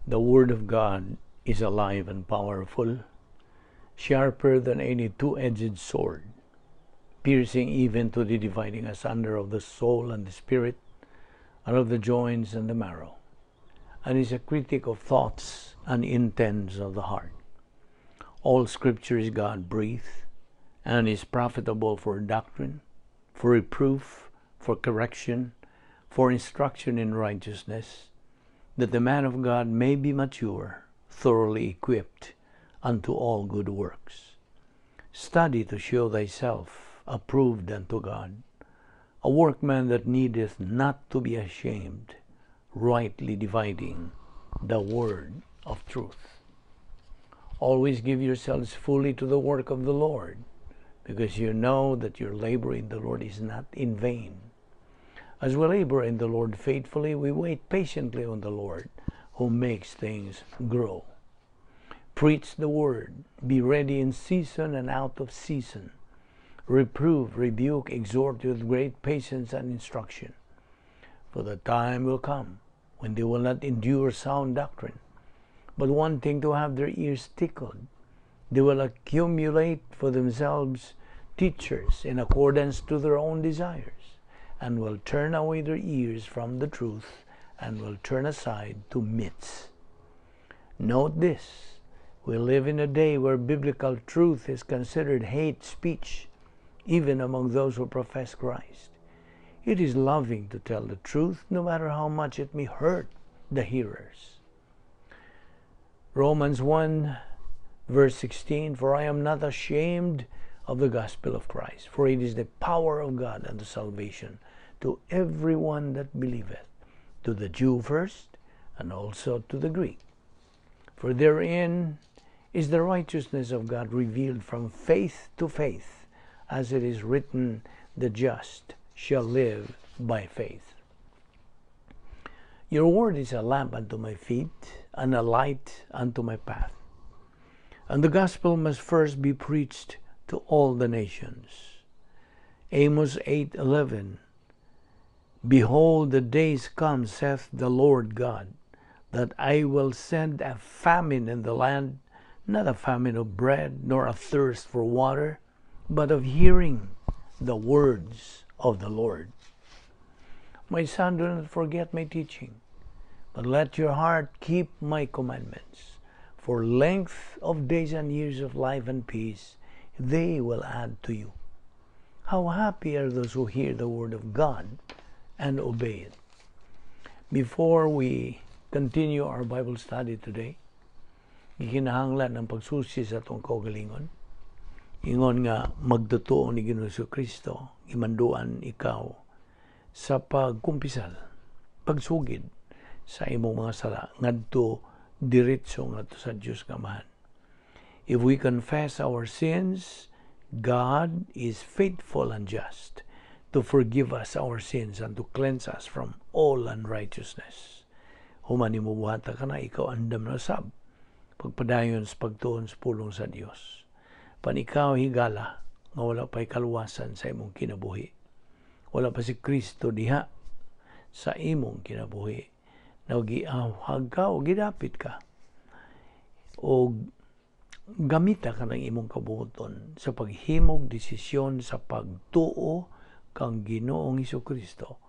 The Word of God is alive and powerful, sharper than any two-edged sword, piercing even to the dividing asunder of the soul and the spirit, and of the joints and the marrow, and is a critic of thoughts and intents of the heart. All Scripture is God-breathed, and is profitable for doctrine, for reproof, for correction, for instruction in righteousness, that the man of God may be mature, thoroughly equipped unto all good works. Study to show thyself approved unto God, a workman that needeth not to be ashamed, rightly dividing the word of truth. Always give yourselves fully to the work of the Lord, because you know that your labor in the Lord is not in vain. As we labor in the Lord faithfully, we wait patiently on the Lord, who makes things grow. Preach the word, be ready in season and out of season. Reprove, rebuke, exhort with great patience and instruction. For the time will come when they will not endure sound doctrine, but wanting to have their ears tickled, they will accumulate for themselves teachers in accordance to their own desires, and will turn away their ears from the truth, and will turn aside to myths. Note this: we live in a day where biblical truth is considered hate speech, even among those who profess Christ. It is loving to tell the truth, no matter how much it may hurt the hearers. Romans 1, verse 16, For I am not ashamed of the gospel of Christ, for it is the power of God unto salvation to everyone that believeth, to the Jew first, and also to the Greek. For therein is the righteousness of God revealed from faith to faith, as it is written, the just shall live by faith. Your word is a lamp unto my feet, and a light unto my path. And the gospel must first be preached to all the nations. Amos 8:11, Behold, the days come, saith the Lord God, that I will send a famine in the land, not a famine of bread, nor a thirst for water, but of hearing the words of the Lord. My son, do not forget my teaching, but let your heart keep my commandments. For length of days and years of life and peace, they will add to you. How happy are those who hear the word of God and obey it. Before we continue our Bible study today, gikinahanglan ang pagsusi sa atong kaugalingon. Ingon nga magtotoo ni Ginoong Kristo, imanduan ikaw sa pagkumpisal, pagsugid sa imong mga sala ngadto diretso ngadto sa Dios nga Amahan. If we confess our sins, God is faithful and just to forgive us our sins and to cleanse us from all unrighteousness. Human imubuhata ka na, ikaw andam na sab, pagpadayon sa pagtuon sa pulong sa Dios. Pan ikaw higala, nga wala pa'y kaluwasan sa imong kinabuhi. Wala pa si Kristo diha sa imong kinabuhi. Nagiawhag ka o gidapit ka. O gamita ka ng imong kabuhaton sa paghimog desisyon sa pagtuo kang Ginoong Kristo,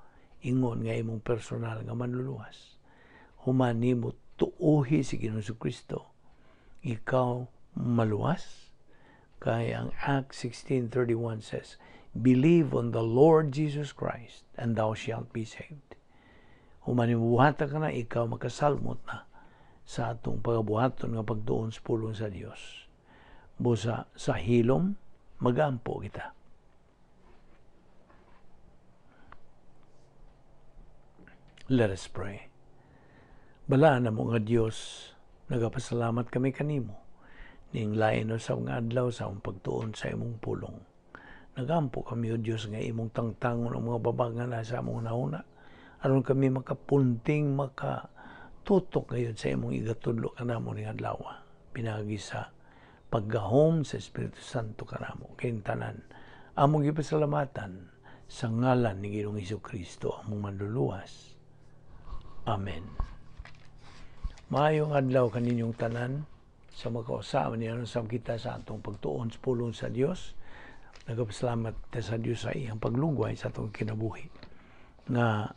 ingon nga imong personal nga manluluwas. Human nimo tuuhi si Ginoong Kristo, ikaw maluwas. Kaya ang Acts 16:31 says, Believe on the Lord Jesus Christ, and thou shalt be saved. Human imubuhata ka na, ikaw makasalmot na sa atong pagabuhaton nga pagtuon sa pulong sa Dios. Busa sa hilom, magampo kita. Let us pray. Balaan na mo nga Dios, nagapasalamat kami kanimo, ning lain sa mga adlaw sa among pagtuon sa imong pulong. Nagampo kami, O Dios, nga imong tangtangon ang mga babangan na sa among nauna, aron kami makapunting, makatutok ngayon sa imong igatudlo kanamo ning adlaw. Pinagi sa paggahom sa Espiritu Santo kanamo kayong tanan. Among gipasalamatan sa ngalan ni Ginoong Kristo among manluluwas. Amen. Maayong adlaw kaninyong tanan sa makausaman niya sa kita sa atong pagtuon sa pulong sa Dios. Nagapasalamat sa Dios sa iyang paglugway sa atong kinabuhi. Nga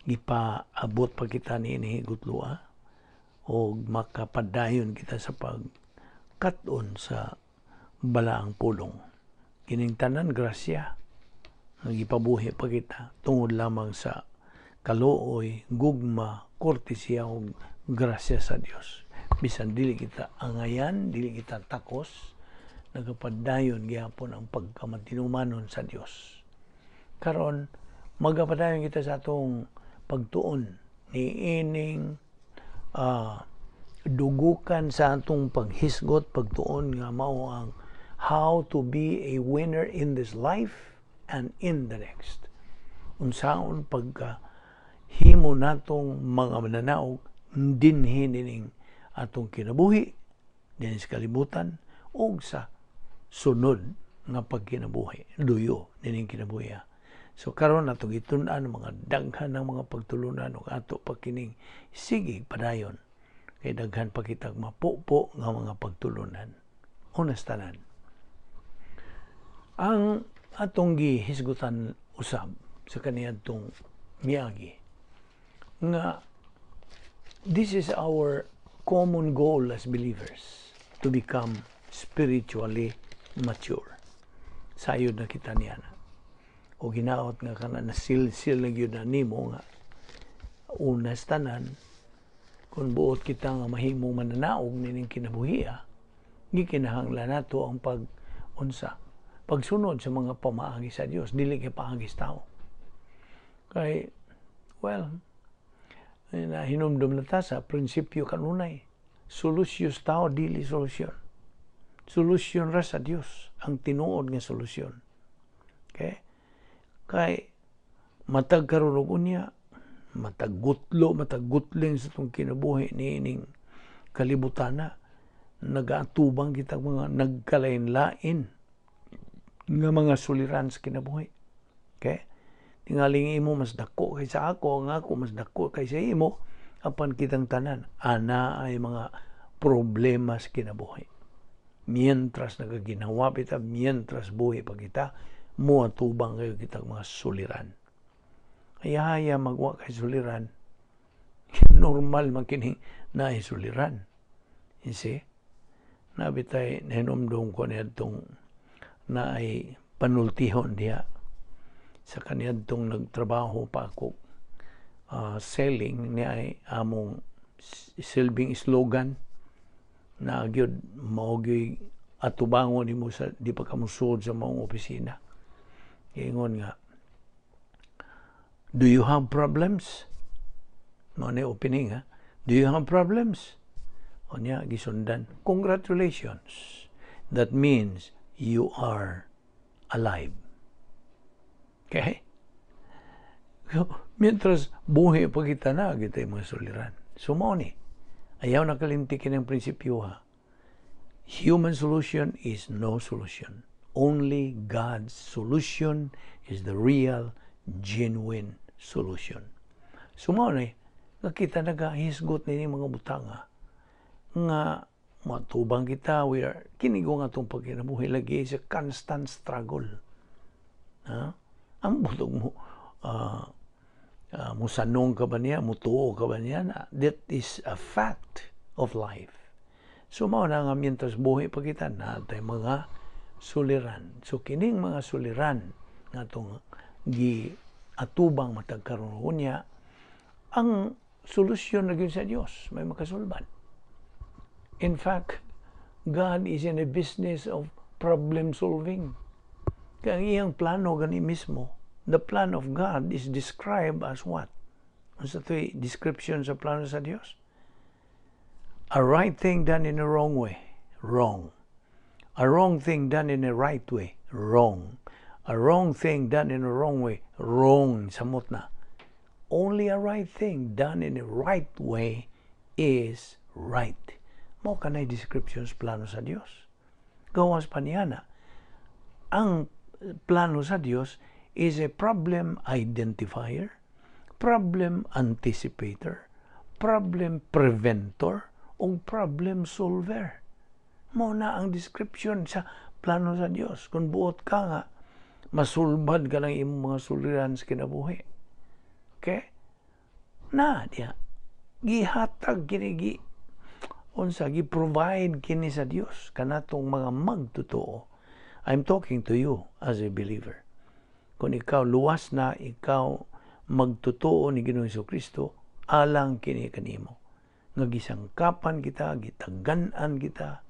ipaabot pa kita ni inihigutlua o makapadayon kita sa pagkaton sa balaang pulong. Kining tanan grasya nga ipabuhi pa kita tungod lamang sa kaluoy, gugma, kortesya o grasya sa Dios. Bisan dili kita angayan, dili kita takos, nagapadayon gyapon ang pagkamatinumanon sa Dios. Karon magapadayon kita sa atong pagtuon ni ining dugukan sa atong paghisgot, pagtuon nga mao ang how to be a winner in this life and in the next. Unsaon pagka-himo natong mga mananaog dinhi nining atong kinabuhi dinhi sa kalibutan o sa sunod nga pagkinabuhi, luyo nining kinabuhi. So karon atong itun-an mga daghan ng mga pagtulunan ug ato pa kining sige padayon kay daghan pa kitag mapupo nga mga pagtulunan. Unas tanan, ang atong gihisgutan usab sa kaniadtong miagi nga this is our common goal as believers, to become spiritually mature. Sayod na kita niya na. O ginaot nga kana nasil-sil lang yun na nimo nga unas tanan, kung buot kita nga mahimong mananaog nining kinabuhiya, gikinahanglan nato ang pagsunod sa mga pamaagi sa Dios, dili kay paagi sa tao. Kay, hinumdum na ta sa prinsipyo kanunay. Solusyos tao, dili solusyon. Solusyon ra sa Dios ang tinuod nga solusyon. Okay? Kay matag karon og unya, matagutling sa itong kinabuhi niining kalibutana, nagaatubang kita mga nagkalain-lain nga mga suliran sa kinabuhi. Okay? Tingaling imo mas dako kaysa ako, nga ako mas dako kaysa imo, apan kitang tanan ana ay mga problema sa kinabuhi. Mientras nagaginawa kita, mientras buhi pa kita, muatubang kayo kitang mga suliran. Haya magwa kay suliran, normal makining na suliran. You see? Nabitay nahinumdum ko niya itong na ay panultihon diya sa kaniyadtong nagtrabaho pa ako selling niya ay among silbing slogan na gyud mao gyud atubangon nimo sa di pa kamusod sa maong opisina. Ingon nga, do you have problems? Mao ni opening ha. Do you have problems? O niya gisundan, congratulations. That means you are alive. Okay? Mientras buhi pa kita na, kita yung mga suliran. So, mo ni, ayaw nakalimtikin ang prinsipyo ha. Human solution is no solution. Only God's solution is the real, genuine solution. So, mo ni, nakita nagahisgot ni mga butanga nga matubang kita, we are kinigo nga itong pagkinabuhi lagi sa constant struggle. Ang butog mo, musanong ka ba niya, mutuo ka ba niya, that is a fact of life. So, mao na nga mientras buhi pa kita, natay mga suliran. So, kining mga suliran nga itong atubang matagkaroon niya, ang solusyon na yun sa Diyos, may makasulban. In fact, God is in a business of problem solving. Kaya ang iyang plano gani mismo, the plan of God is described as what? Ano sa ito'y description sa plano sa Diyos? A right thing done in a wrong way, wrong. A wrong thing done in a right way, wrong. A wrong thing done in a wrong way, wrong. Samot na. Only a right thing done in a right way is right. Mao kanay description sa plano sa Dios. Gawas pa niya na, ang plano sa Dios is a problem identifier, problem anticipator, problem preventor o problem solver. Mo na ang description sa plano sa Dios. Kung buot ka nga, masulbad ka ng imong mga suliran sa kinabuhi. Okay? Na, diya. Gihatag kini, gi-provide kini sa Dios kanatong mga magtotoo. I'm talking to you as a believer. Kung ikaw luwas na, ikaw magtotoo ni Ginoong Jesucristo, alang kini kanimo. Nga gisangkapan kita, gitagan-an kita,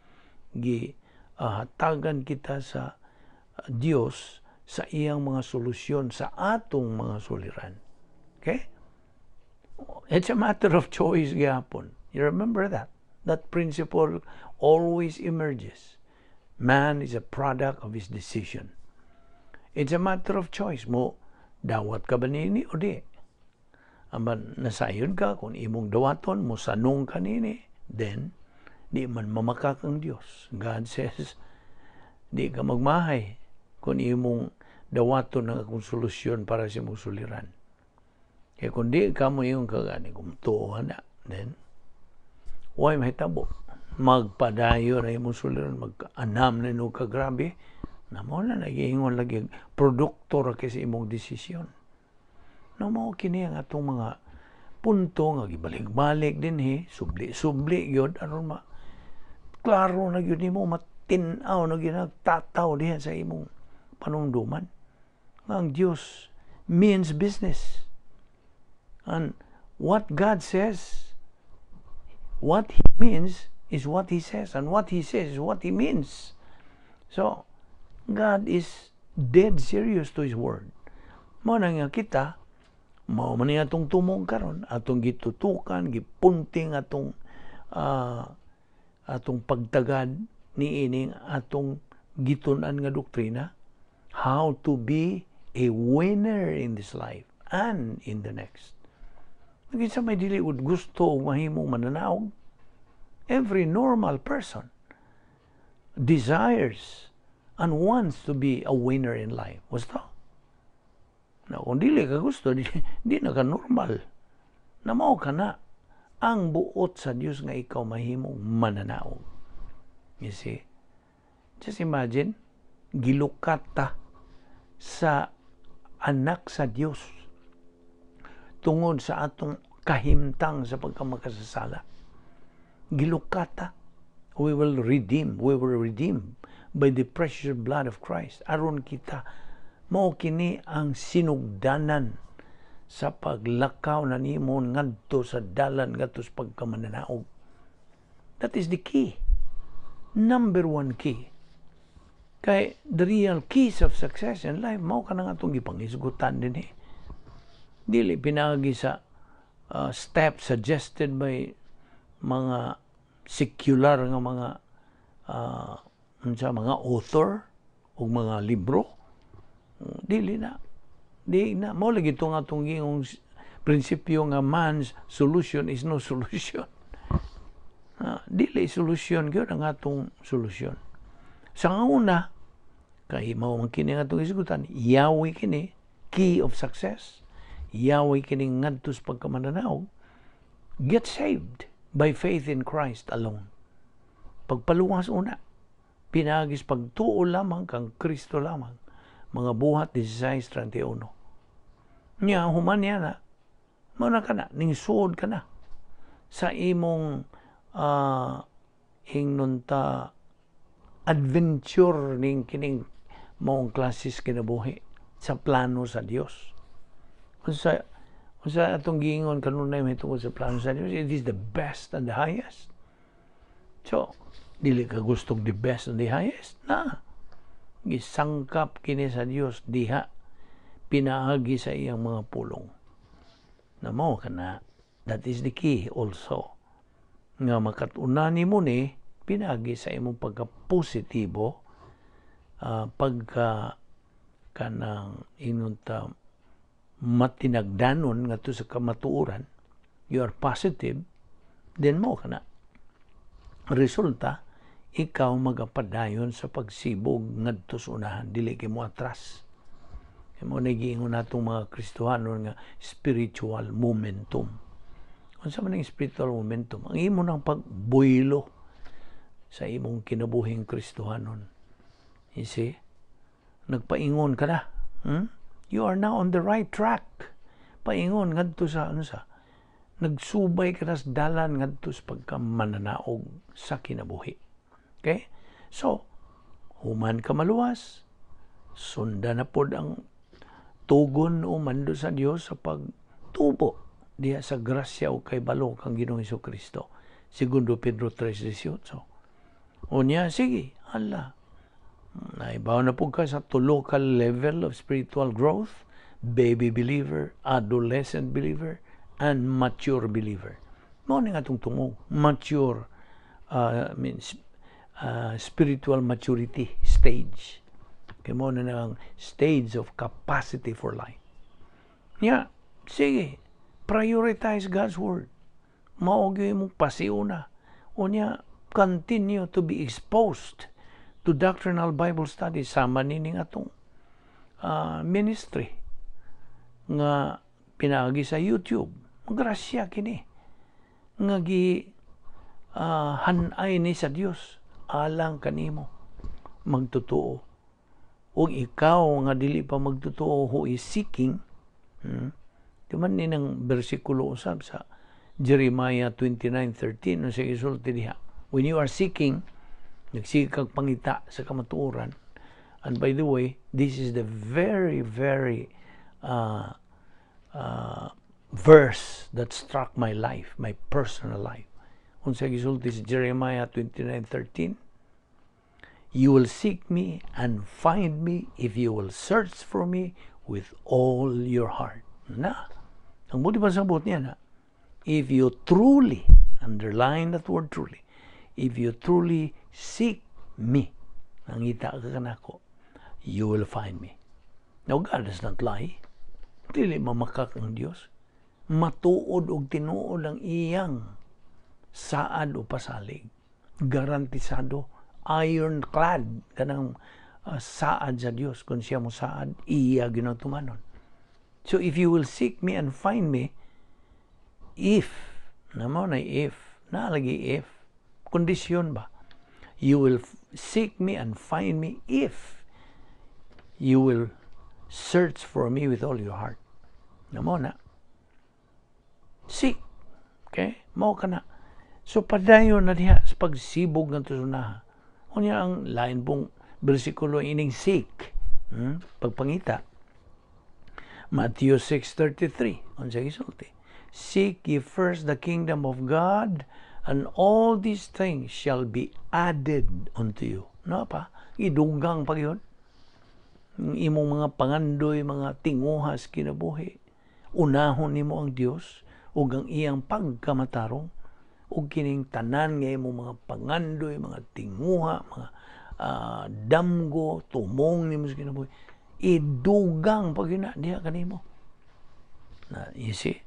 gihatagan kita sa Dios sa iyang mga solusyon sa atong mga suliran. Okay? It's a matter of choice gyapon. You remember that? That principle always emerges. Man is a product of his decision. It's a matter of choice mo. Dawat ka ba nini o di? Aman nasayon ka kung imong dawaton mo sanong ka nini, then di man mamakak ang Diyos. God says, di ka magmahay kung imong dawaton ng akong solusyon para sa imong suliran. Kaya kung di ka mo yung kagani, kung tuwa na, then, huwag mahitabo. Magpadayo na imong suliran, mag-anam na nung kagrabe, na mo na nag-iingon lagi, produktor kasi imong desisyon. Na mo kini ang atong mga punto, nga gibalik-balik din subli-subli yun, aron klaro na yun mo, matinaw na yun, nagtataw diyan sa imong panungduman. Ang Diyos means business. And what God says, what He means is what He says, and what He says is what He means. So, God is dead serious to His word. Mao na nga kita, mao man nga atong tumong karon, atong gitutukan, gipunting atong pagtagad ni ining atong gitun-an nga doktrina, how to be a winner in this life and in the next. Naging sa may dili gusto o mahimong mananaog, every normal person desires and wants to be a winner in life. Basta? Na kung dili ka gusto, di na ka normal. Na mao ka na ang buot sa Diyos nga ikaw mahimong mananaog. You see? Just imagine, gilukat ta sa anak sa Diyos tungod sa atong kahimtang sa pagkamakasasala. Gilukata. We were redeemed by the precious blood of Christ. Aron kita, mao kini ang sinugdanan sa paglakaw na nimon ngadto sa dalan ngadto sa pagkamananaog. That is the key. Number one key. Kay the real keys of success in life, mao ka na nga itong gipangisgutan din Dili pinagi sa steps suggested by mga secular nga mga author o mga libro. Dili na. Mao lagi ito nga itong gingong prinsipyo nga man's solution is no solution. Dili solution yun ang atong solusyon. Sa una, kay mao man kini nga itong isgutan, Yahweh kini, key of success. Yahweh kini ngadto sa pagkamananaog, get saved by faith in Christ alone. Pagpaluwas una, pinagis pagtuo lamang kang Kristo lamang. Mga buhat 16:31. Nya human niya na, muna ka na, ningsud ka na sa imong hingnunta adventure ning kining maong klases kinabuhi sa plano sa Dios. Kung sa atong giingon kanunay may tungkol sa plano sa Dios, it is the best and the highest. So, dili ka gustong the best and the highest? Na. Gisangkap kini sa Dios diha pinaagi sa iyang mga pulong. Na mo kana, that is the key also. Nga makatuna nimo ni pinaagi sa imong pagka-positibo, pagka kanang inunta matinagdanon ngadto sa kamatuoran, you are positive, then mo kana. Resulta, ikaw magapadayon sa pagsibog ngadto sa unahan, dili kay mo atras. Kay mo nagiingon natong mga Kristohanon nga spiritual momentum. Kung sa maning spiritual momentum, ang imo ng pagbuylo sa imong kinabuhing Kristohanon. You see? Nagpaingon ka na. You are now on the right track. Paingon ngadto sa nagsubay ka na sa dalan ngadto sa pagkamananaog sa kinabuhi. Okay? So, human ka maluwas, sunda na pod ang tugon o mando sa Dios sa pagtubo diha sa grasya o kay balo kang Ginoong Hesukristo. Segundo Pedro 3:18. Unya, sige, hala. Naibaw na po ka sa local level of spiritual growth, baby believer, adolescent believer, and mature believer. Mao ni nga itong tungog, mature, spiritual maturity stage. Kaya mo na ang stage of capacity for life. Nga, sige, prioritize God's Word. Maugyo mong pasiuna. O niya, continue to be exposed to doctrinal Bible studies. Sama nining atong ministry nga pinagi sa YouTube. Magrasya kini. Nga hanay ni sa Dios alang kanimo magtotoo. Ug ikaw nga dili pa magtotoo who is seeking, diman ni ng bersikulo usab sa Jeremiah 29:13 no sa isulti diha. When you are seeking, nagsige kag pangita sa kamatuoran. And by the way, this is the very, very verse that struck my life, my personal life. Unsa gisulti sa Jeremiah 29:13, you will seek me and find me if you will search for me with all your heart. Na, ang buti pa sabot niya na, if you truly, underline that word truly, if you truly seek me, nangita ka kanako, you will find me. Now, God does not lie. Dili mamakak ang Diyos. Matuod og tinuod ang iyang saad o pasalig. Garantisado, ironclad kanang saad sa Diyos. Kung siya mo saad, iya ginatumanon. So, if you will seek me and find me, if, naman na if, nalagi if, kondisyon ba? You will seek me and find me if you will search for me with all your heart. Naman na. Seek. Okay? Mao ka na. So, padayon na diha sa pagsibog ng tusunaha. O niya ang lain pong bersikulo ining seek. Pagpangita. Matthew 6:33. Unsa gisulti? Seek ye first the kingdom of God, and all these things shall be added unto you. No pa? Idugang pa yun. Imong mga pangandoy, mga tinguhas kinabuhi. Unahon nimo ang Dios ug ang iyang pagkamatarong ug kining tanan nga imong mga pangandoy, mga tinguha, mga damgo, tumong nimo sa kinabuhi. Idugang pag yun na diha kanimo. Na, you see?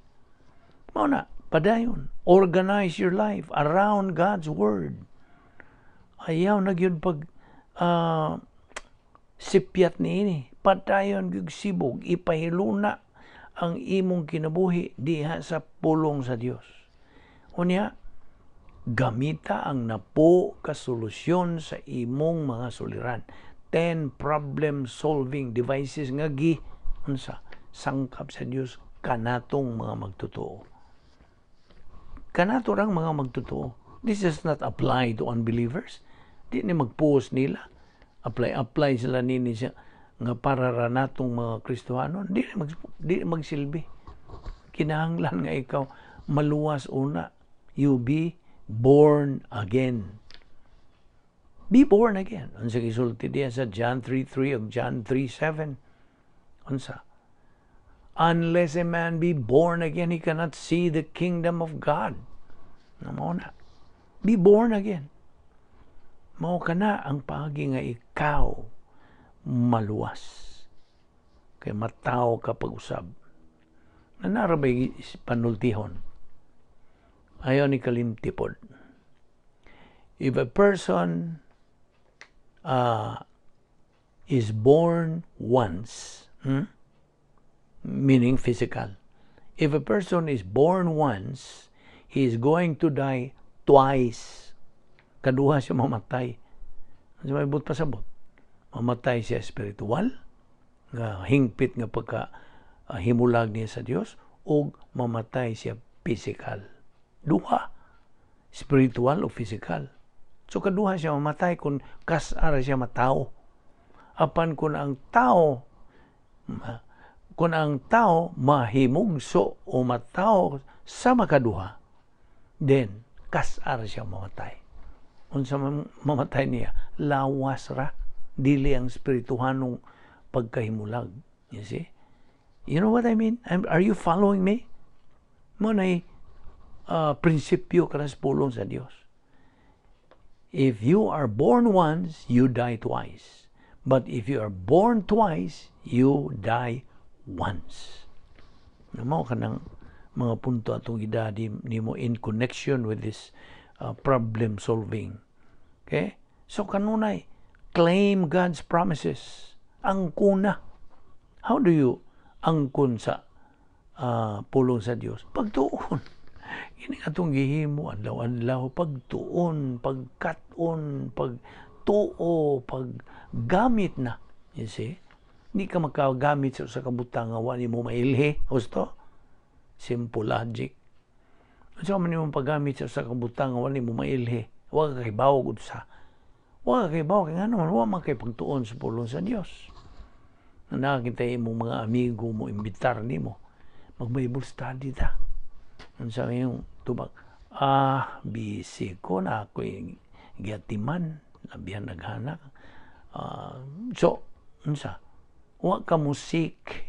Mao na, padayon. Organize your life around God's Word. Ayaw na yun pag sipyat niini. Padayon gyud sibog. Ipahiluna ang imong kinabuhi diha sa pulong sa Dios. Unya, gamita ang napo ka solusyon sa imong mga suliran. 10 problem-solving devices nga unsa sangkap sa Dios kanatong mga magtotoo. Kanato rang mga magtotoo. This does not apply to unbelievers. Di ni mag-post nila. Apply sila nini siya nga para ranatong mga Kristohanon. Di magsilbi. Kinahanglan nga ikaw maluwas una. You be born again. Be born again. Unsa gisulti diya sa John 3:3 ug John 3:7. Unsa? Unless a man be born again, he cannot see the kingdom of God. Mao na. Be born again. Mao ka na ang pagi nga ikaw maluwas. Kay mataw ka pag-usab. Nanarabay panultihon. Ayaw ni kalimtipod. If a person is born once, meaning physical. If a person is born once, He is going to die twice. Kaduha siya mamatay. Sa may but pasabot. Mamatay siya spiritual, nga hingpit nga pagka himulag niya sa Dios, o mamatay siya physical. Duha. Spiritual o physical. So kaduha siya mamatay kung kasara siya matao. Apan kung ang tao mahimugso o matao sa makaduha, then kasara siya mamatay. Unsa mamatay niya, lawas ra, dili ang spirituhanong pagkahimulag. You see? You know what I mean? Are you following me? Mo na prinsipyo kanas pulong sa Dios. If you are born once, you die twice. But if you are born twice, you die once. Namo ka ng mga punto atong idadi nimo in connection with this problem solving. Okay? So kanunay, claim God's promises. Angkuna. How do you angkon sa pulong sa Dios? Pagtuon. Ini atong gihimo adlaw-adlaw, pagtuon, pagkaton, pagtuo, paggamit na. You see? Hindi ka makagamit sa kabutang nga wala mo mailhi. Gusto? Simple logic. So, man mo paggamit sa kabutang nga wala mo mailhi. Huwag ka kibaw gud sa. Huwag ka kibaw kay ngano man wa man kay pagtuon sa pulong sa Dios. Nakakita imong mga amigo mo imbitar nimo. Mag-Bible study ta. Unsa yung tubag, busy ko na ako'y giyatiman, labihan naghanak. So, unsa? Wa ka mo seek.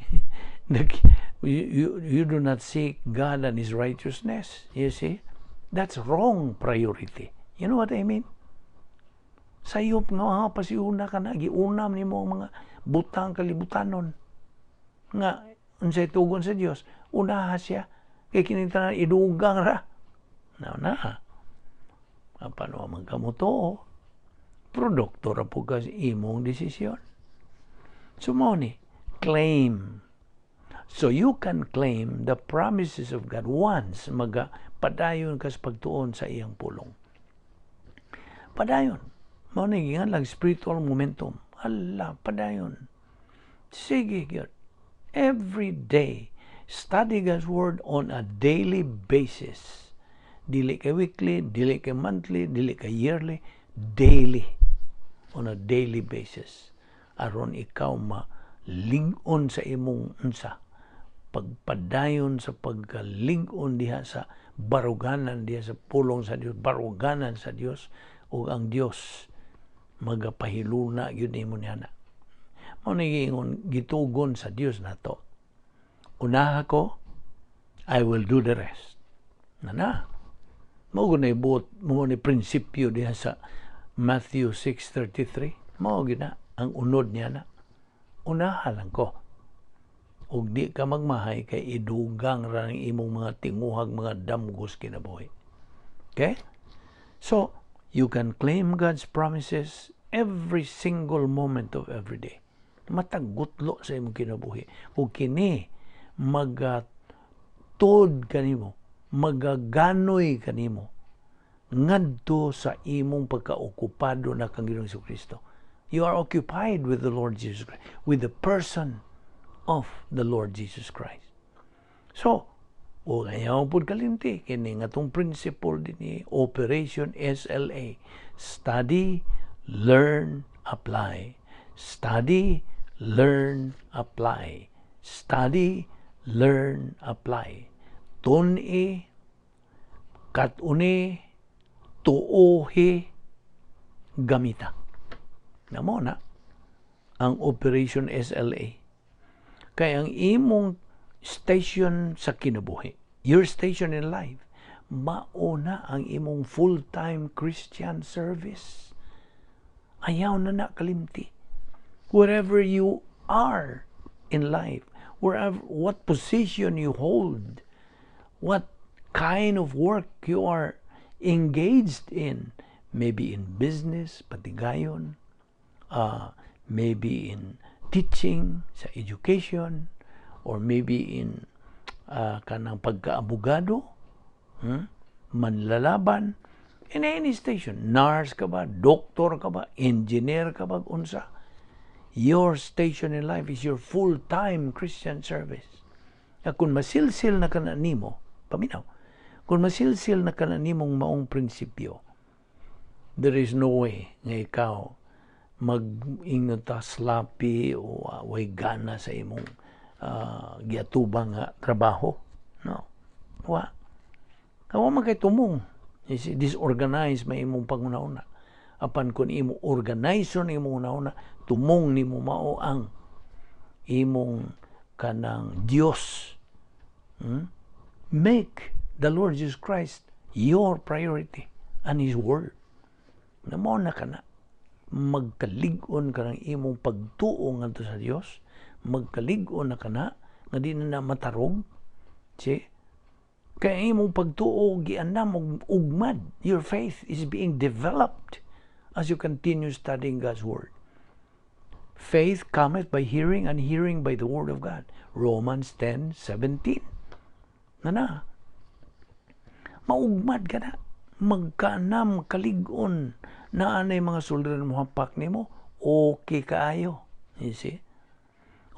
you do not seek God and His righteousness. You see? That's wrong priority. You know what I mean? Sayop nga, pasiuna ka na, giunam ni mo mga butang kalibutanon. Nga, unsay tugon sa Dios, unaha siya. Kaya kinita idugang ra. Na. Paano magkamuto? Produkto ra po kasi imong desisyon. So mo ni, claim. So you can claim the promises of God once padayon kas pagtuon sa iyang pulong. Padayon. Mo ni gingan lang spiritual momentum. Hala, padayon. Sige gyud. Every day, study God's Word on a daily basis. Dili ka weekly, dili ka monthly, dili ka yearly, daily. On a daily basis. Aron ikaw malingon sa imong unsa. Pagpadayon sa pagkalingon diha sa baruganan diha sa pulong sa Dios, baruganan sa Dios, o ang Dios magapahiluna gyud nimo niya. Mao ni gitugon sa Dios nato. Unaha ko, I will do the rest. Na. Mao gunay buot, mo ni prinsipyo diha sa Matthew 6:33. Mao gina ang unod niya na. Unaha lang ko. Ug di ka magmahay kay idugang ra ng imong mga tinguhag, mga damgos kinabuhi. Okay? So, you can claim God's promises every single moment of every day. Matagutlo sa imong kinabuhi. Ug kini magatod kanimo, magaganoy kanimo ngadto sa imong pagkaokupado na kang Ginoong Jesucristo. You are occupied with the Lord Jesus Christ, with the person of the Lord Jesus Christ. So, o ayaw pud kalimti kini ngatong principle dinhi, Operation SLA. Study, learn, apply. Study, learn, apply. Study, learn, apply. Tun-i, kat-uni, tuohi, gamita. Namo na ang Operation SLA. Kaya ang imong station sa kinabuhi, your station in life, mauna ang imong full-time Christian service. Ayaw na kalimti. Wherever you are in life, wherever, what position you hold, what kind of work you are engaged in, maybe in business, patigayon, maybe in teaching, sa education, or maybe in kanang pagkaabogado, manlalaban, in any station, nurse ka ba, doktor ka ba, engineer ka ba, unsa. Your station in life is your full-time Christian service. Kung masilsil na ka na nimo, paminaw, kung masilsil na ka na nimong maong prinsipyo, there is no way nga ikaw mag-ingon ta slappy o way gana sa imong giatubang nga trabaho. No. Wa. Kawa man kay tumong. Disorganized may imong panguna-una. Apan kun imo organization imong una-una, tumong nimo mao ang imong kanang Dios. Make the Lord Jesus Christ your priority and His Word. Namo na ka na. Magkalig-on ka ng imong pagtuo ngadto sa Dios, magkalig-on na ka na nga di na matarog. Kaya imong pagtuo gianam og ugmad. Your faith is being developed as you continue studying God's Word. Faith cometh by hearing, and hearing by the Word of God. Romans 10:17. Na. Maugmad ka na. Magkaanam, kalig-on na anay mga suldan mo hapak nimo, okay kaayo. You see?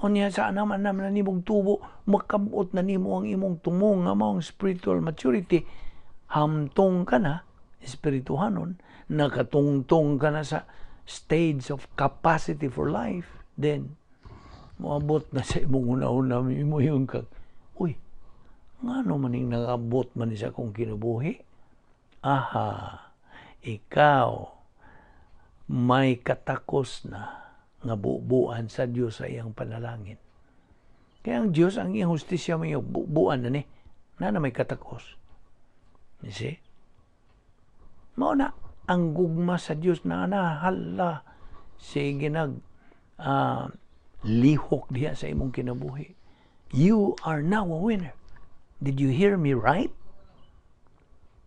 O niya sa anam na nimong tubo, makabot na nimo ang imong tumong nga maong spiritual maturity, hamtong ka na, espirituhanon, nakatungtong ka na sa stage of capacity for life, then, moabot na sa imong una-una, imo yung uy, nga no maning nangabot man sa kong kinabuhi? Aha, ikaw, may katakos na nga buuan sa Diyos sa iyang panalangin. Kaya ang Diyos, ang iyang hustisya mo yung buuan na ni, na may katakos. You see? Mauna, ang gugma sa Diyos na hala, sige lihok diya sa imong kinabuhi. You are now a winner. Did you hear me right?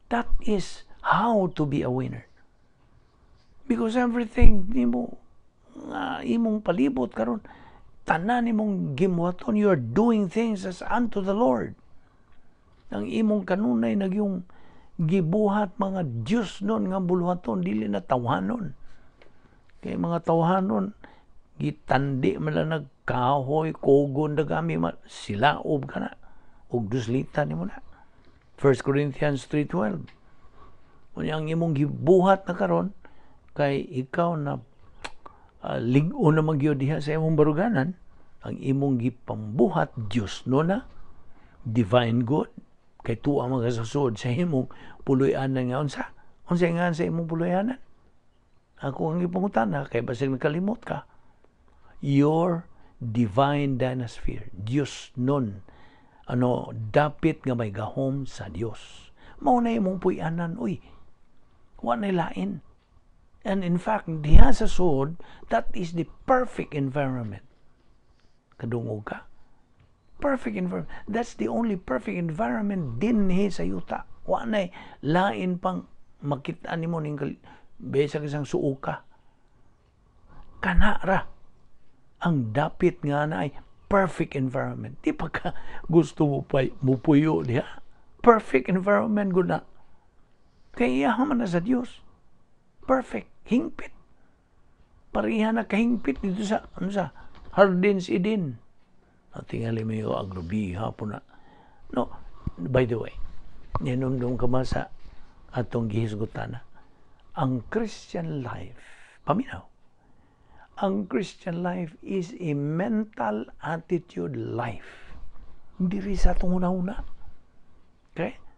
That is how to be a winner. Because everything imong palibot karon, tanan imong gimwaton, you are doing things as unto the Lord. Ang imong kanunay nagyong gibuhat mga Diyos nun nga buluhaton, dili na tawhanon. Kaya mga tawhanon, gitandi man lang nagkahoy, kogon, dagami, silaob ka na. Ug duslita ni mo na. 1 Corinthians 3:12. Ang imong gibuhat na karon, kay ikaw na lig-o na magyod diha sa imong baruganan, ang imong gipambuhat Dios no na divine good, kay tuwa magasasod sa imong puloy-anan nga unsa nga sa imong puloy-anan. Ako ang ipangutana kay basig nakalimot ka, your divine dynasty, Dios nun dapit nga may gahom sa Dios. Mao na imong puy-anan, uy, wa na lain. And in fact, diha sa sud, that is the perfect environment. Kadungog ka? Perfect environment. That's the only perfect environment dinhi sa yuta. Wa na lain pang makita nimo ning besag isang suuka. Kanara ang dapit nga na ay perfect environment. Di pa ka gusto mo pa mupuyo diha. Perfect environment gud na. Kaya man na sa Dios. Perfect, hingpit. Pareha na kahingpit dito sa Hardens Eden. Tingali mo yung agrobiha po na. No, by the way, ninumdum ka ba sa atong gihisgutan na? Ang Christian life, paminaw, ang Christian life is a mental attitude life. Hindi rin sa itong una-una. Okay?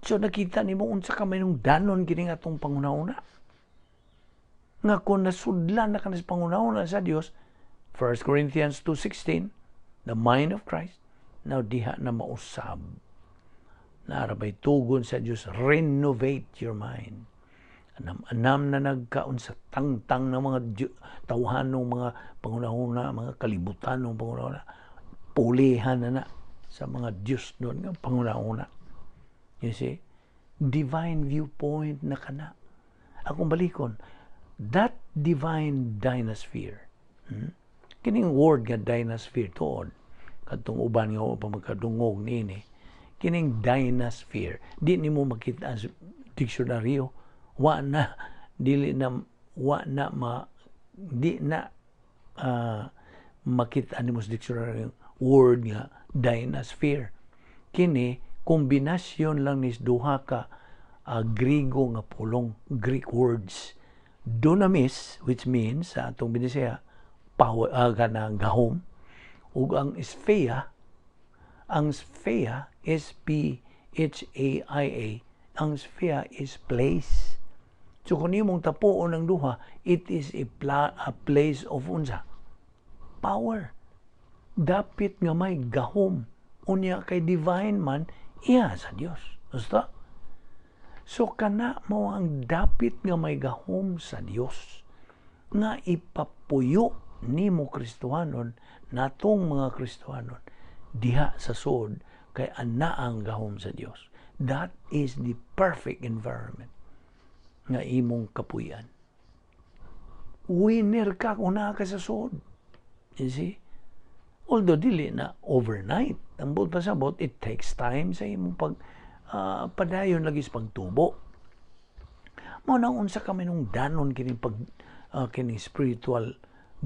So nakita ni mo unsa ka may nung danon kining atong panguna-una. Nga kung nasudlan na ka na sa panguna-una sa Dios, 1 Corinthians 2:16, the mind of Christ, now diha na mausab. Narabay tugon sa Dios, renovate your mind. Anam na nagkaon sa tangtang ng mga tawhanong mga panguna-una, mga kalibutan ng panguna-una, pulihan na sa mga Diyos doon ng panguna-una. You see? Divine viewpoint na kana. Akong balikon, that divine dynasphere, kining word nga dynasphere tuod, katong uban nga pa magkadungog niini, kining dynasphere. Di nimo makita sa diksyonaryo. Di na makita nimo sa diksyonaryo word nga dynasphere. Kini kombinasyon lang ni duha ka Griego nga pulong, Greek words. Dunamis, which means sa atong Binisaya, power, kanang gahom, ug ang spheia is P-H-A-I-A, ang spheia is place. So kung imong tapuon ang duha, it is a place of unsa? Power. Dapit nga may gahom. Unya kay divine man, iya sa Dios. Basta? So kana mo ang dapit nga may gahom sa Dios nga ipapuyo nimo Kristohanon natong mga Kristohanon diha sa sud kay ana ang gahom sa Dios. That is the perfect environment nga imong kapuyan. Winner ka kung naa ka sa sud. You see? Although dili na overnight. Ang buot pasabot, it takes time sa imong padayon lagi sa pagtubo. Mao nang unsa kami nung danon kini kini spiritual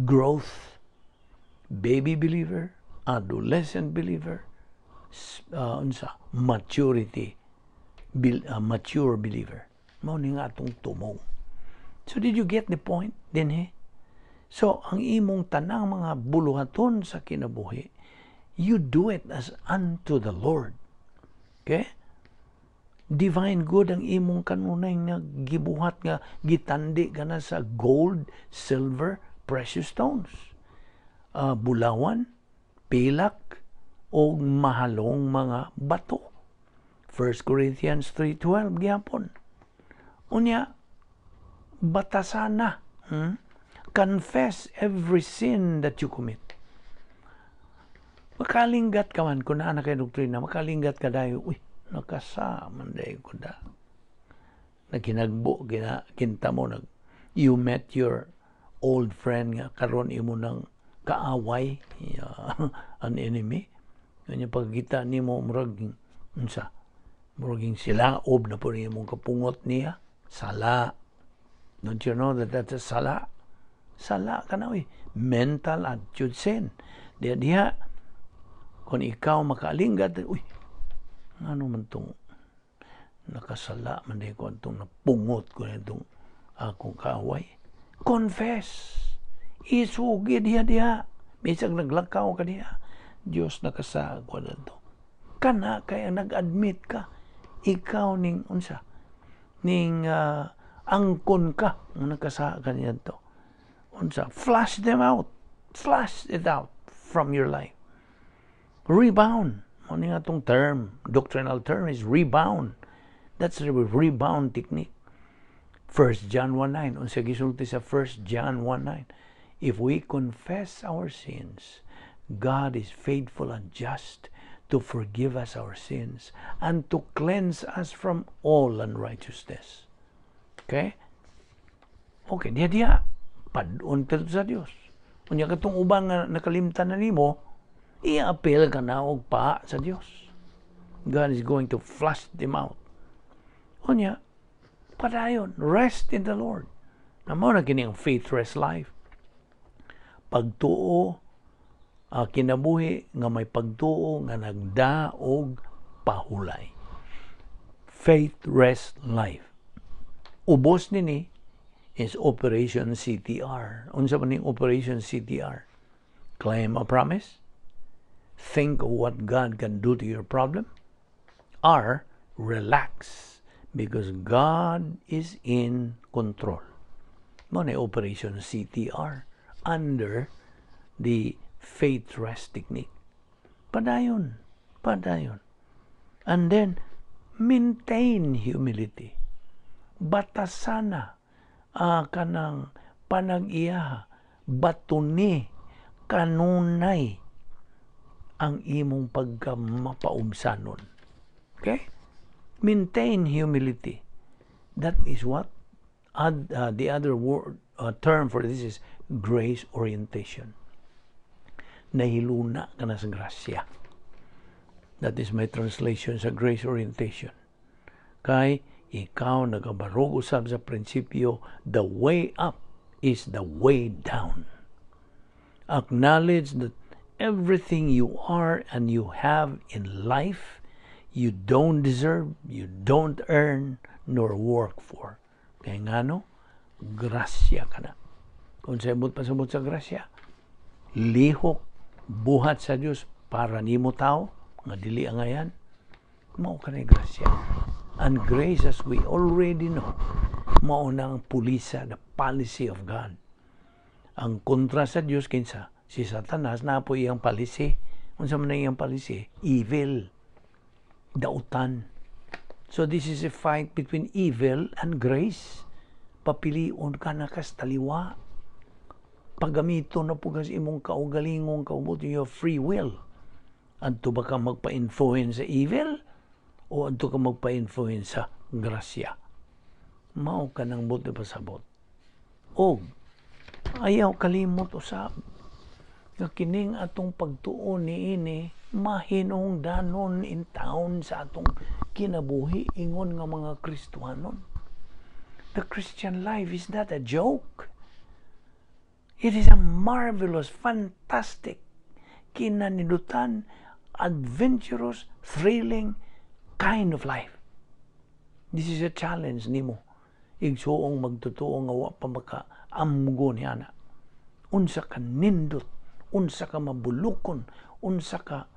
growth. Baby believer, adolescent believer, maturity, mature believer. Mao ni nga atong tumong. So did you get the point din he? So ang imong tanang mga buluhaton sa kinabuhi, you do it as unto the Lord. Okay? Divine good ang imong kanunay nga gibuhat nga gitandi ka na sa gold, silver, precious stones. Bulawan, pilak, o mahalong mga bato. 1 Corinthians 3:12 gyapon. Unya, batasana. Confess every sin that you commit. Makalinggat ka man, kung na kay doktrina, makalinggat ka dayo, nakasaman dayo ko da. Naginagbo, kinta mo, you met your old friend nga, karon imo ng kaaway, an enemy. Kanya pagkita ni mo, muraging silaob na po niya mong kapungot niya. Sala. Don't you know that that's a sala? Sala ka na, mental attitude sin. Diya, kung ikaw makaalinggat, ano man itong nakasala man din ko itong napungot ko na itong akong kaaway. Confess. Isugi diya. Bisag naglakaw ka diya. Diyos nakasaag ko na ito. Kana kaya nag-admit ka. Ikaw ning unsa. Ning angkon ka. Nakasaag ka niya ito. Unsa. Flush them out. Flush it out from your life. Rebound. Ano nga itong term, doctrinal term is rebound. That's the rebound technique. 1 John 1:9. Unsa gisulti sa 1 John 1:9. If we confess our sins, God is faithful and just to forgive us our sins and to cleanse us from all unrighteousness. Okay? Okay, diya. Padun pero sa Dios. Unya katong ubang nga nakalimtan na nimo, i-appeal ka na og pa sa Dios. God is going to flush them out. Unya, padayon, rest in the Lord. Namo na kini ang faith rest life. Pagtuo, kinabuhi nga may pagtuo nga nagdaog pahulay. Faith rest life. Ubos nini is Operation CTR. Unsa man ning Operation CTR? Claim a promise. Think of what God can do to your problem. R, relax. Because God is in control. Mo na Operation CTR under the faith rest technique. Padayon. And then, maintain humility. Batasana kanang panag-iyaha. Batuni, kanunay ang imong pagkamapaumsanon. Okay? Maintain humility. That is what the other word term for this is grace orientation. Nahiluna ka na sa grasya. That is my translation sa grace orientation. Kay ikaw nagabarog usab sa prinsipyo, the way up is the way down. Acknowledge that everything you are and you have in life, you don't deserve, you don't earn, nor work for. Kaya nga no, grasya ka na. Kung sabot pasabot sa grasya, lihok, buhat sa Diyos para nimo tao, nga dili ang ngayan, mao ka na grasya. And grace, as we already know, mao na ang pulisa, the policy of God. Ang kontra sa Diyos, kinsa, si Satanas, na po iyang policy. Unsa man iyang policy? Evil. Dautan. So this is a fight between evil and grace. Papilion ka na kas taliwa. Pagamito na po kasi imong kaugalingong kaubuti your free will. Adto ba ka magpa-influence sa evil? O adto ka magpa-influence sa grasya? Mao ka nang buti pasabot. O, ayaw kalimot usab. Nga kining atong pagtuon ni ini, mahinong danon in town sa atong kinabuhi ingon nga mga Kristiyanon. The Christian life is not a joke. It is a marvelous, fantastic, kinanidutan, adventurous, thrilling kind of life. This is a challenge nimo. Igsuong magtutuo nga wa pa maka-amgo niya na. Unsa ka nindot, unsa ka mabulukon, unsa ka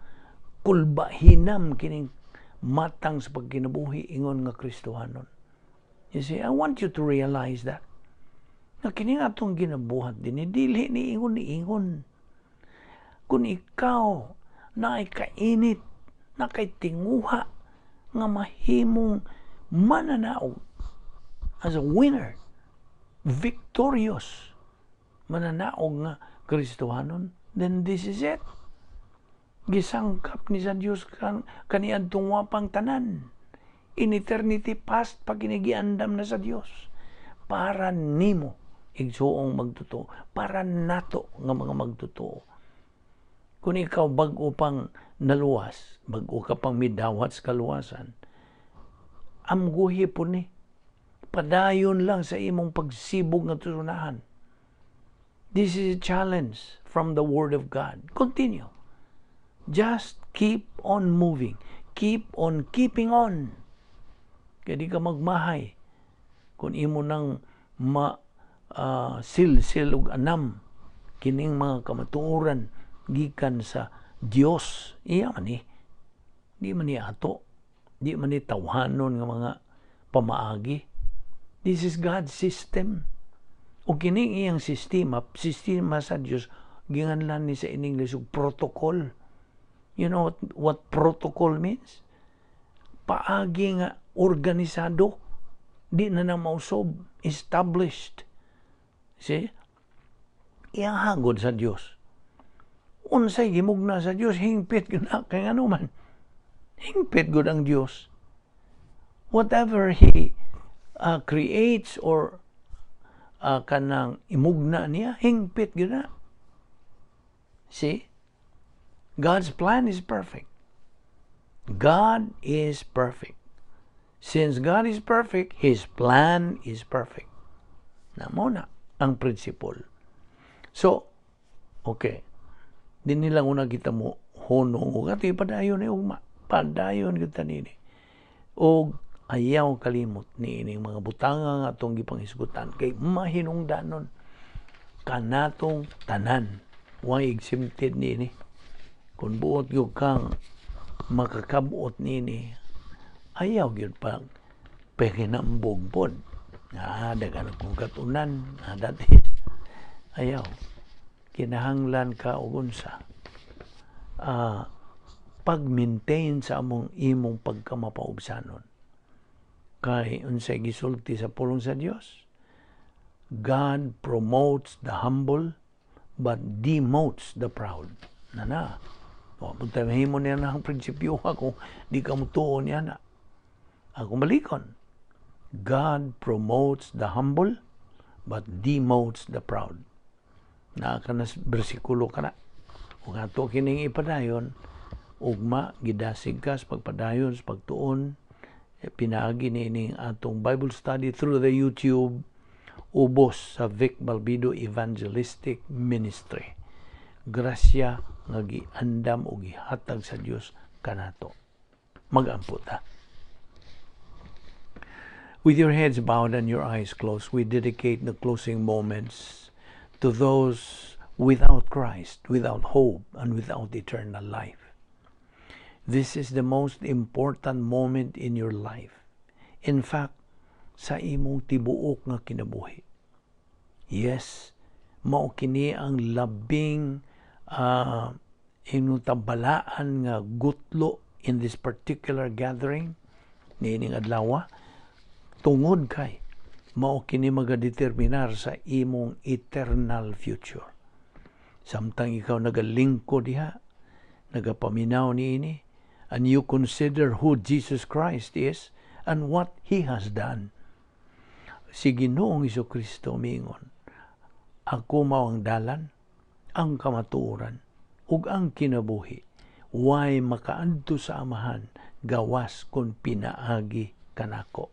kulbahinam kining matang sa pagkinabuhi ingon nga Kristohanon. You see, I want you to realize that. Na kining atong ginabuhat din, dili ni ingon. Kung ikaw na ay kainit, na kay tinguha, nga mahimong mananaog as a winner, victorious, mananaog nga Kristohanon, then this is it. Gisangkap ni sa Diyos kaniadtong wapang tanan. In eternity past, pagkinigiandam na sa Diyos. Para nimo, igsuong magtuto. Para nato nga mga magtuto. Kung ikaw bago pang naluwas, bago ka pang midawat sa kaluwasan, amguhi po ni. Padayon lang sa imong pagsibog nga tusunahan. This is a challenge from the Word of God. Continue. Just keep on moving. Keep on keeping on. Kaya di ka magmahay. Kung imo nang sil ug anam, kining mga kamatuoran, gikan sa Dios, iya man ni. Di man ni ato. Di man ni tawhanon nga mga pamaagi. This is God's system. O kining iyang sistema sa Dios, ginganlan ni sa in English protocol. You know what protocol means? Paagi nga organisado, di na mausob, established. See? Iyang hagod sa Dios. Unsay gimugna sa Dios, hingpit gyud na kay ano man. Hingpit gyud ang Dios. Whatever He creates or kanang imugna niya, hingpit gyud na. See? God's plan is perfect. God is perfect. Since God is perfect, His plan is perfect. Namo na ang principle. So, okay. Di nilang una kita mo honong o kati padayon ni ugma. Padayon kita nini. O ayaw kalimot ni ining mga butanga nga atong gipanghisgutan kay mahinungdanon kanatong tanan. Huwag exempted nini. Kung buot yung kang makakabuot nini, ayaw yun pang pekinambog pod. Dagan kong katunan. That is, ayaw. Kinahanglan ka o unsa. Pag-maintain sa imong pagkamapaubsanon. Kay unsay gisulti sa pulong sa Dios, God promotes the humble but demotes the proud. Na. Punta mahimo niya na ang prinsipyo kung di ka mutuon niya na. Ako malikon. God promotes the humble but demotes the proud. Na ka na bersikulo ka na. Kung ato kining ipadayon, ugma gidasig ka sa pagpadayon sa pagtuon, pinaagi nining atong Bible study through the YouTube ubos sa Vic Balbido Evangelistic Ministry. Grasya nga giandam o gihatag sa Dios kanato. Mag-ampo ta. With your heads bowed and your eyes closed, we dedicate the closing moments to those without Christ, without hope, and without eternal life. This is the most important moment in your life. In fact, sa imong tibuok nga kinabuhi. Yes, mao kini ang labing inutambalaan nga gutlo in this particular gathering niining adlaw. Tungod kay mao kini magadeterminar sa imong eternal future. Samtang ikaw nagalingkod diha, nagapaminaw niini, and you consider who Jesus Christ is and what He has done. Si Ginoong Jesucristo miingon, ako mao ang dalan, ang kamatuoran, ug ang kinabuhi. Way makaadto sa amahan, gawas kung pinaagi kanako.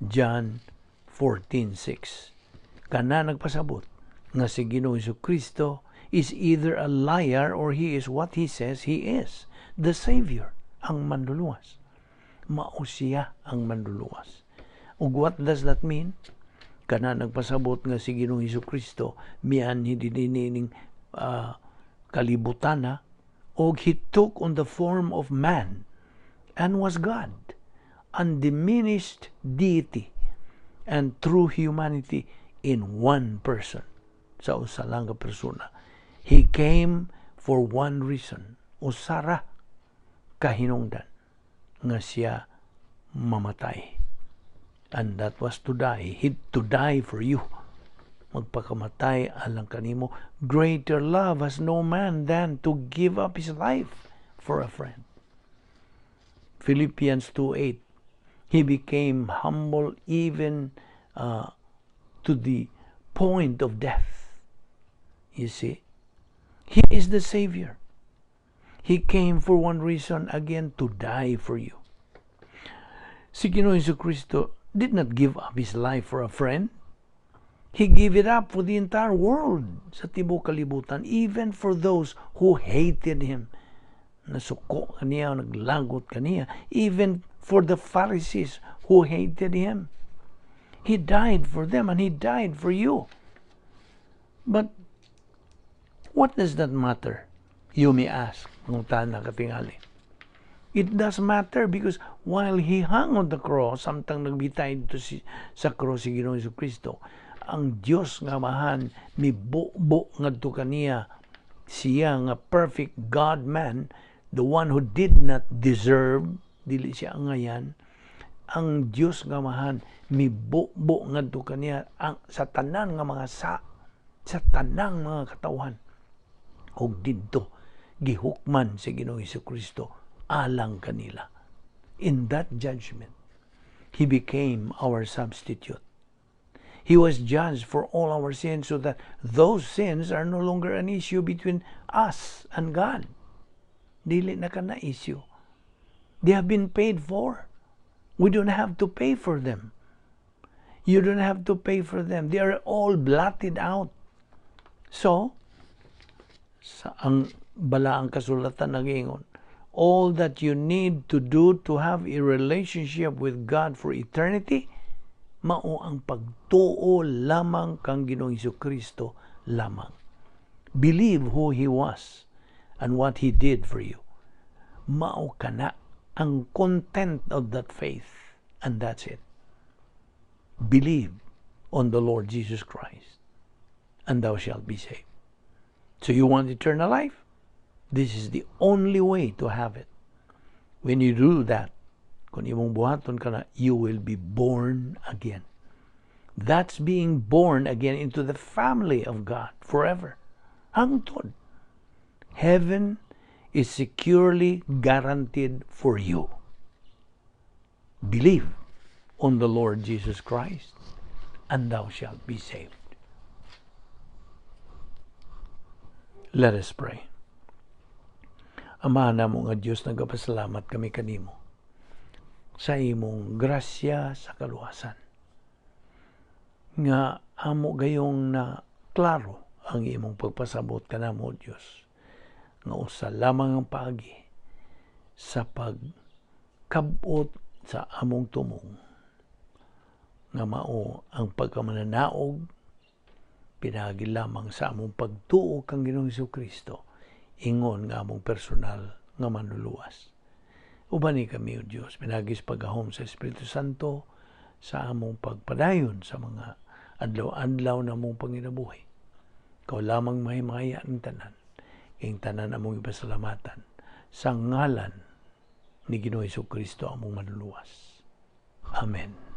John 14:6. Kana nagpasabot nga si Ginoong Jesucristo is either a liar or He is what He says He is, the Savior, ang manluluwas. Mao siya ang manluluwas. Ug what does that mean? Kana nagpasabot nga si Ginoong Jesucristo mianhi dininining kalibutana, og He took on the form of man and was God, undiminished deity and true humanity in one person. Sa usa lang ka persona. He came for one reason, usara kahinungdan, nga siya mamatay. And that was to die. To die for you. Magpakamatay alang kanimo. Greater love has no man than to give up his life for a friend. Philippians 2:8. He became humble even to the point of death. You see, He is the Savior. He came for one reason, again, to die for you. Si Ginoong Jesucristo did not give up His life for a friend. He gave it up for the entire world sa tibuok kalibutan, even for those who hated Him. Nasuko kaniya, naglagot kaniya, even for the Pharisees who hated Him. He died for them and He died for you. But what does that matter? You may ask, nung na katingali. It does matter because while He hung on the cross, samtang nagbitay dito sa cross si Ginoong Jesucristo, ang Dios nga mahan mibubo ngadto kaniya, siya nga perfect God-man, the one who did not deserve, dili siya ngayan, ang Dios nga mahan mibubo ngadto kaniya sa tanan nga mga sa tanang mga katawhan. Og didto gihukman si Ginoong Jesucristo alang kanila. In that judgment, He became our substitute. He was judged for all our sins so that those sins are no longer an issue between us and God. Dili na ka na issue. They have been paid for. We don't have to pay for them. You don't have to pay for them. They are all blotted out. So, ang balaang kasulatan nag-ingon, all that you need to do to have a relationship with God for eternity, mao ang pagtuo lamang kang Ginoong Jesucristo lamang. Believe who He was and what He did for you. Mao kana ang content of that faith, and that's it. Believe on the Lord Jesus Christ, and thou shalt be saved. So you want eternal life? This is the only way to have it. When you do that, kung imong buhaton ka na, you will be born again. That's being born again into the family of God forever. Hangtod. Heaven is securely guaranteed for you. Believe on the Lord Jesus Christ, and thou shalt be saved. Let us pray. Ama namo nga Dios, nagapasalamat kami kanimo sa imong grasya sa kaluwasan. Nga amo gayong na klaro ang imong pagpasabot kanamo Dios. Nga usa lamang ang paagi sa pagkabot sa among tumong. Nga mao ang pagkamananaog pinagi lamang sa among pagtuo kang Ginoong Jesucristo, ingon nga among personal nga manluluwas. Uban ni kami, O Diyos, pinagis pagahom sa Espiritu Santo sa among pagpadayon sa mga adlaw-adlaw na among panginabuhi. Ikaw lamang mahimaya ang tanan, ang tanan among ipasalamatan sa ngalan ni Ginoong Jesucristo among manluluwas. Amen.